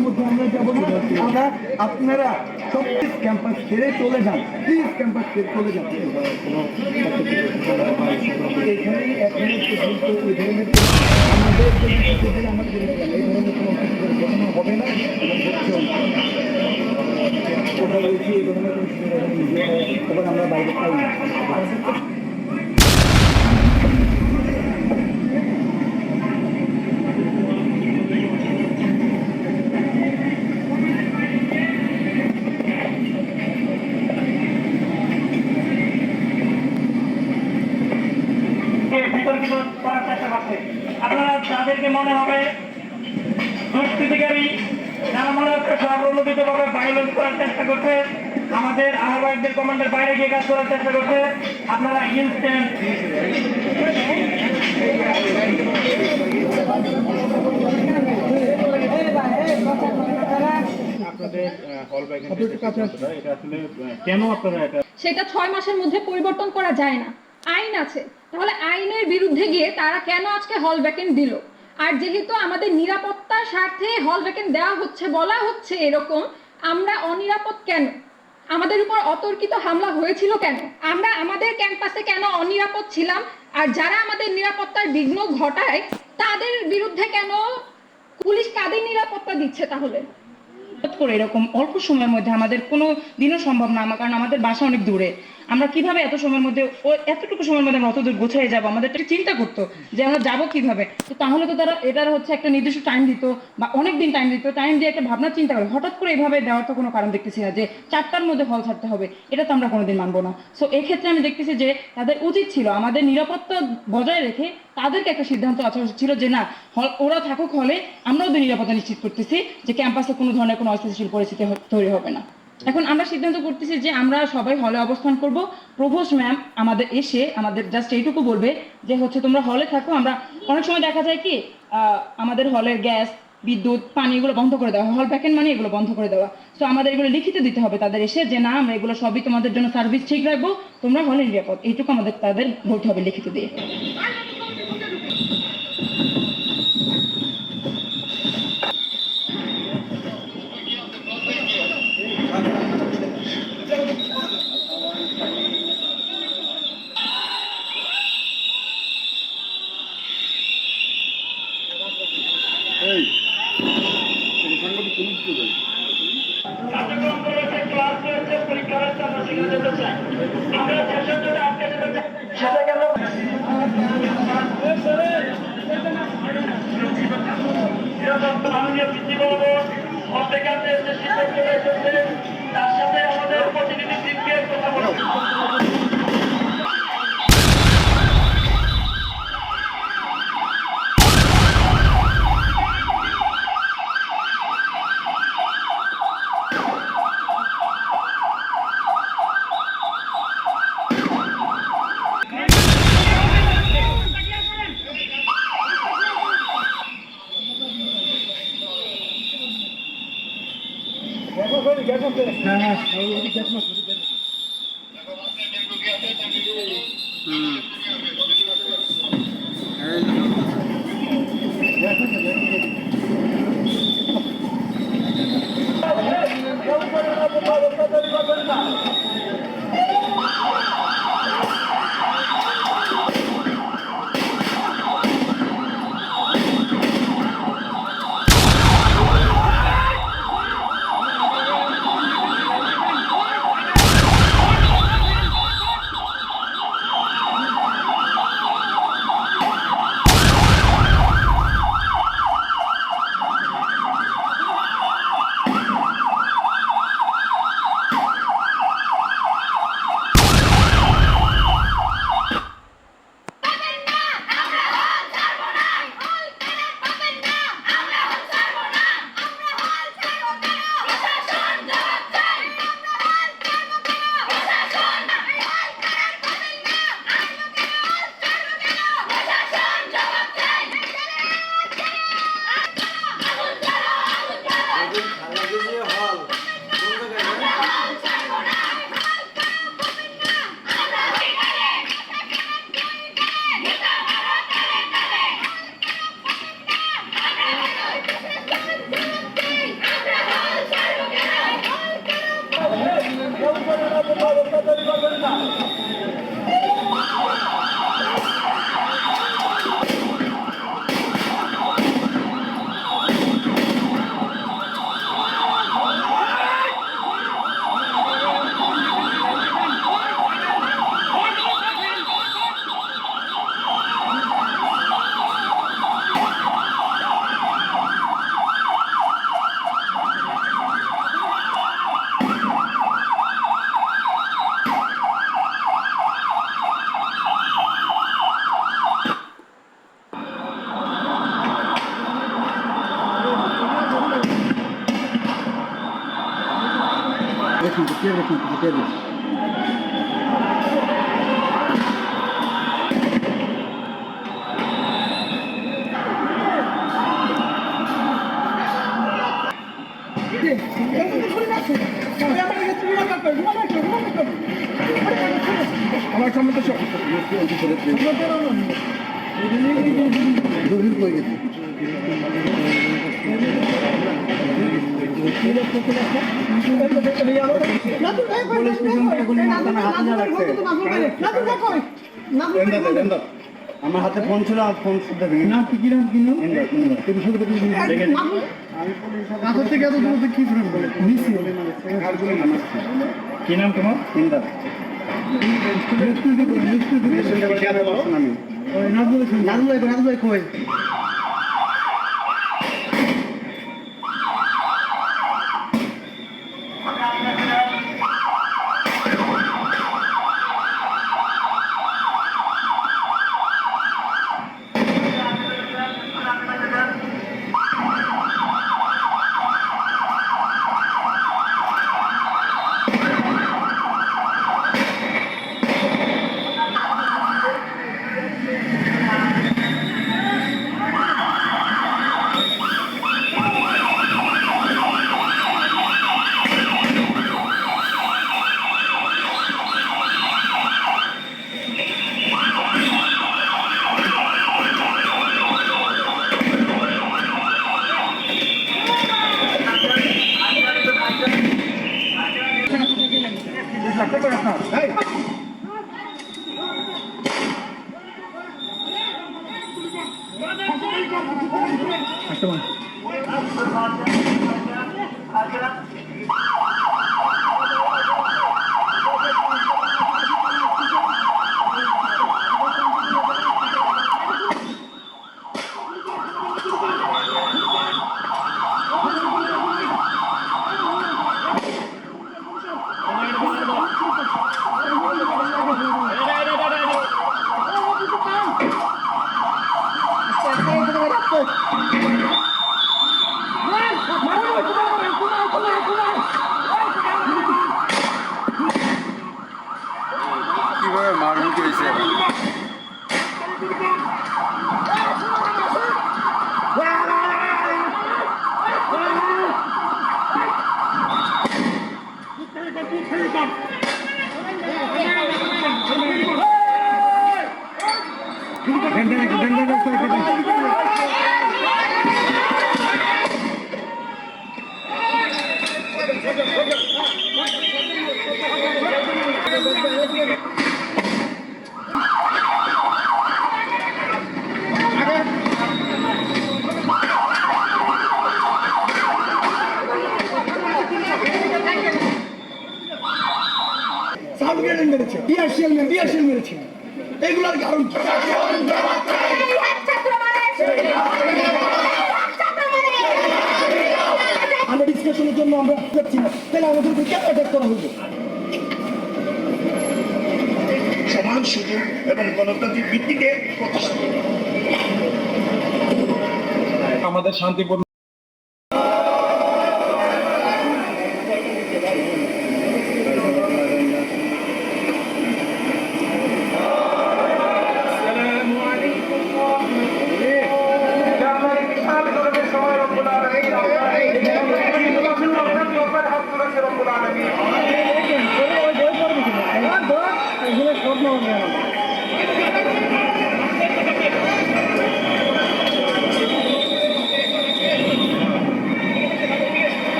সময়ের মধ্যে আমরা যাবো না, আমরা আপনারা সব ক্যাম্পাস ছেড়ে চলে যান, প্লিজ ক্যাম্পাস ছেড়ে চলে যান। এখানে এখনো পর্যন্ত এই ধরনের আমাদের আমাদের এই ধরনের কোনো ঘটনা হবে না এবং হচ্ছেও না। কথা বলছি এই ধরনের এবং আমরা বাইরে পাই না। আপনারা যাদেরকে মনে হবে দুষ্কৃতিকারী, যারা মনে হচ্ছে স্বপ্রণোদিতভাবে ভায়োলেন্স করার চেষ্টা করছে, আমাদের আহ্বায়কদের কমান্ডের বাইরে গিয়ে কাজ করার চেষ্টা করছে, আপনারা ইনস্ট্যান্ট সেটা 6 মাসের মধ্যে পরিবর্তন করা যায় না, আইন আছে। তাহলে আইনের বিরুদ্ধে গিয়ে তারা কেন আজকে হল ভ্যাকেন্ট দিল? আর যেহেতু আমাদের নিরাপত্তার স্বার্থে হল ভ্যাকেন্ট দেওয়া হচ্ছে, বলা হচ্ছে এরকম, আমরা অনিরাপদ কেন? আমাদের উপর অতর্কিত হামলা হয়েছিল কেন? আমরা আমাদের ক্যাম্পাসে কেন অনিরাপদ ছিলাম? আর যারা আমাদের নিরাপত্তার বিঘ্ন ঘটায় তাদের বিরুদ্ধে কেন পুলিশ কাদের নিরাপত্তা দিচ্ছে? তাহলে করে এরকম অল্প সময়ের মধ্যে আমাদের কোনো দিনও সম্ভব না, কারণ আমাদের বাসা অনেক দূরে। আমরা কিভাবে এত সময়ের মধ্যে এতটুকু সময়ের মধ্যে আমরা অত দূর গোছায় যাবো? আমাদের চিন্তা করতো যে আমরা যাবো কিভাবে। তো তাহলে তো তারা এটার হচ্ছে একটা নির্দিষ্ট টাইম দিত বা অনেক দিন টাইম দিত, টাইম দিয়ে একটা ভাবনা চিন্তা করে হঠাৎ করে এভাবে দেওয়ার তো কোনো কারণ দেখতেছি না যে 4টার মধ্যে হল ছাড়তে হবে, এটা তো আমরা কোনোদিন মানবো না। সো এক্ষেত্রে আমি দেখতেছি যে তাদের উচিত ছিল আমাদের নিরাপত্তা বজায় রেখে তাদেরকে একটা সিদ্ধান্ত আসা উচিত ছিল যে না, ওরা থাকুক হলে, আমরা ওদের নিরাপত্তা নিশ্চিত করতেছি যে ক্যাম্পাসে কোনো ধরনের কোনো অস্থিতিশীল পরিস্থিতি তৈরি হবে না। এখন আমরা সিদ্ধান্ত করতেছি যে আমরা সবাই হলে অবস্থান করব। প্রভোস্ট ম্যাম আমাদের এসে আমাদের জাস্ট এইটুকু বলবে যে হচ্ছে তোমরা হলে থাকো। আমরা অনেক সময় দেখা যায় কি আমাদের হলের গ্যাস, বিদ্যুৎ, পানি এগুলো বন্ধ করে দেওয়া, হল ভ্যাকেন্ট মানে এগুলো বন্ধ করে দেওয়া। সো আমাদের এগুলো লিখিত দিতে হবে তাদের এসে যে না, আমরা এগুলো সবই তোমাদের জন্য সার্ভিস ঠিক রাখবো, তোমরা হলে নিরাপদ, এইটুকু আমাদের তাদের বলতে হবে লিখিত দিয়ে। তার সাথে আমাদের প্রতিনিধি টিমকে কথা বলবো। কিন্তু টিয়ার কিন্তু টিয়ার আমার সামনে তো গভীর হয়ে গেছে আমার হাতে ফোন ছিল আর ফোন শুদ্ধ নাম কি নাম কি নাম থেকে এত দূর কি কি নাম তোমার ইন্দার নাজমুল কই কিভাবে মারমুখী হয়েছে মেরেছে বিয়ারশিয়াল মেরেছে এগুলোর কারণ কি আমরা ডিসকাশনের জন্য আমরা যাচ্ছি না তাহলে আমাদেরকে কেন অ্যাটাক করা হলো সমান সুযোগ এবং গণতান্ত্রিক ভিত্তিতে আমাদের শান্তিপূর্ণ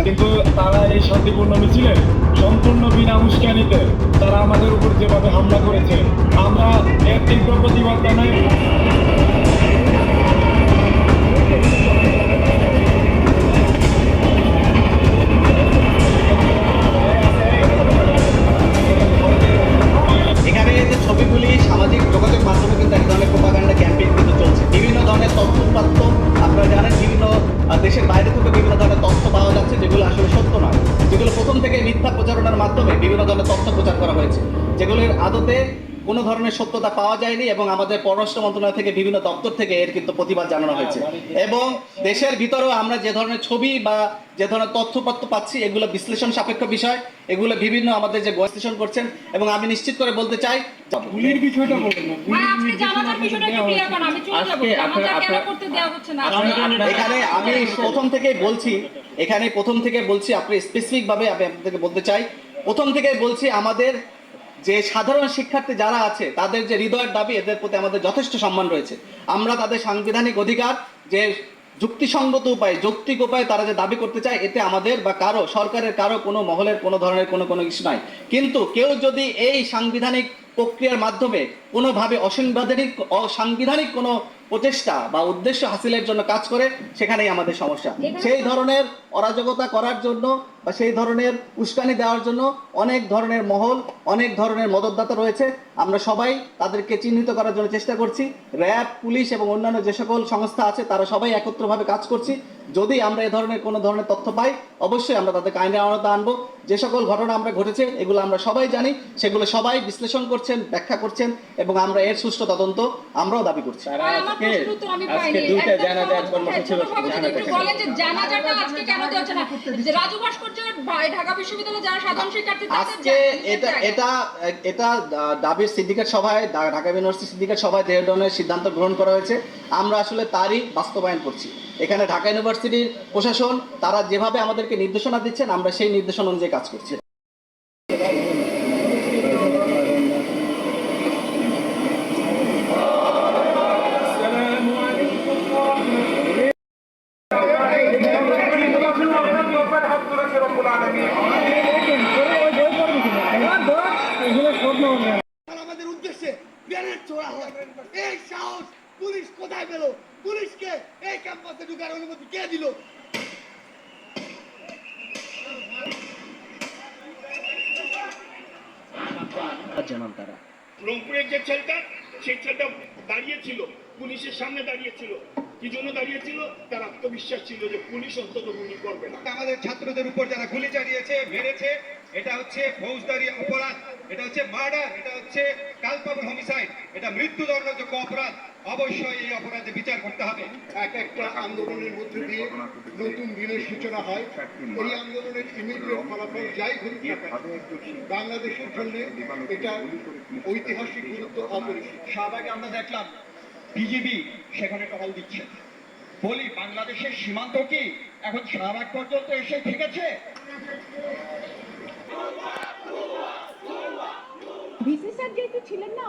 কিন্তু তারা এই শান্তিপূর্ণ মিছিলে সম্পূর্ণ বিনা উস্কানিতে তারা আমাদের উপর যেভাবে হামলা করেছে আমরা এর তীব্র প্রতিবাদ জানাই। ধরনের সত্যতা পাওয়া যায়নি এবং আমাদের পররাষ্ট্র মন্ত্রণালয় থেকে বিভিন্ন দপ্তর থেকে এর কিন্তু প্রতিবাদ জানানো হয়েছে। এবং দেশের ভিতরেও আমরা যে ধরনের ছবি বা যে ধরনের তথ্যপত্র পাচ্ছি এগুলো বিশ্লেষণ সাপেক্ষ বিষয়, এগুলো বিভিন্ন আমাদের যে বিশ্লেষণ করছেন এবং আমি নিশ্চিত করে বলতে চাই গুলির বিষয়টা বলুন না। ভাই, আজকে জানাজার বিষয়টা একটু ক্লিয়ার করুন, আমি চলে যাব। জানাজা কেন করতে দেওয়া হচ্ছে না? এখানে আমি প্রথম থেকে বলছি আপনি স্পেসিফিক ভাবে আমি আপনাদেরকে বলতে চাই, প্রথম থেকে বলছি আমাদের যে সাধারণ শিক্ষার্থী যারা আছে তাদের যে হৃদয়ের দাবি এদের প্রতি আমাদের যথেষ্ট সম্মান রয়েছে। আমরা তাদের সাংবিধানিক অধিকার যে যুক্তিসঙ্গত উপায় যৌক্তিক উপায়ে তারা যে দাবি করতে চায় এতে আমাদের বা কারো সরকারের কারো কোনো মহলের কোনো ধরনের কোনো কিছু নাই। কিন্তু কেউ যদি এই সাংবিধানিক প্রক্রিয়ার মাধ্যমে কোনোভাবে অসাংবিধানিক কোনো প্রচেষ্টা বা উদ্দেশ্য হাসিলের জন্য কাজ করে সেখানেই আমাদের সমস্যা। সেই ধরনের অরাজকতা করার জন্য বা সেই ধরনের উস্কানি দেওয়ার জন্য অনেক ধরনের মহল, অনেক ধরনের মদতদাতা রয়েছে। আমরা সবাই তাদেরকে চিহ্নিত করার জন্য চেষ্টা করছি। র্যাব, পুলিশ এবং অন্যান্য যে সকল সংস্থা আছে তারা সবাই একত্রভাবে কাজ করছি। যদি আমরা এ ধরনের কোনো ধরনের তথ্য পাই অবশ্যই আমরা তাদেরকে আইনের আওতায় আনবো। যে সকল ঘটনা আমরা ঘটেছে এগুলো আমরা সবাই জানি, সেগুলো সবাই বিশ্লেষণ করছেন, ব্যাখ্যা করছেন এবং আমরা এর সুষ্ঠু তদন্ত আমরাও দাবি করছি। আজকে দুইটা জানাজার কর্মসূচি বলেন যে জানাজাটা আজকে কেন দেওয়া হচ্ছে না? যে রাজু ভাস্কর্যের ঢাকা বিশ্ববিদ্যালয়ের যারা সাধারণ শিক্ষার্থী আজকে এটা ডাবির সিন্ডিকেট সভায়, ঢাকা ইউনিভার্সিটি সিন্ডিকেট সভায় যে ধরনের সিদ্ধান্ত গ্রহণ করা হয়েছে আমরা আসলে তারই বাস্তবায়ন করছি। এখানে ঢাকা ইউনিভার্সিটির প্রশাসন তারা যেভাবে আমাদেরকে নির্দেশনা দিচ্ছেন আমরা সেই নির্দেশনা অনুযায়ী কাজ করছি। আমাদের উদ্দেশ্যে গ্রেনেড ছোড়া হয়। এই সাহস পুলিশ কোথায় পেল? পুলিশকে এই ক্যাম্পাসে ঢুকার অনুমতি কে দিল? জানান তারা রংপুরের যে ছেলেটা, সেই ছেলেটা দাঁড়িয়েছিল, পুলিশের সামনে দাঁড়িয়েছিল। কি জন্য দাঁড়িয়েছিল? তার আত্মবিশ্বাস ছিল যে পুলিশ অন্তত গুলি করবে না। আমাদের ছাত্রদের উপর যারা গুলি চালিয়েছে, মেরেছে, এটা হচ্ছে ফৌজদারি অপরাধ, এটা হচ্ছে মার্ডার, এটা হচ্ছে কালপাবল হোমিসাইড, এটা মৃত্যুদণ্ডযোগ্য অপরাধ। অবশ্যই এই অপরাধে বিচার করতে হবে। এক একটা আন্দোলনের মধ্যে দিয়ে নতুন দিনের সূচনা হয়। এই আন্দোলনের ইমিডিয়েট ফলাফল যাই ঘটুক না কেন, বাংলাদেশের জন্য এটা ঐতিহাসিক গুরুত্ব অপরিসীম। শাহবাগে আমরা দেখলাম বিজিবি সেখানে টহল দিচ্ছে। বলি বাংলাদেশের সীমান্ত কি এখন শাহবাগ পর্যন্ত এসে ঠেকেছে? ভিসি স্যার যেহেতু ছিলেন না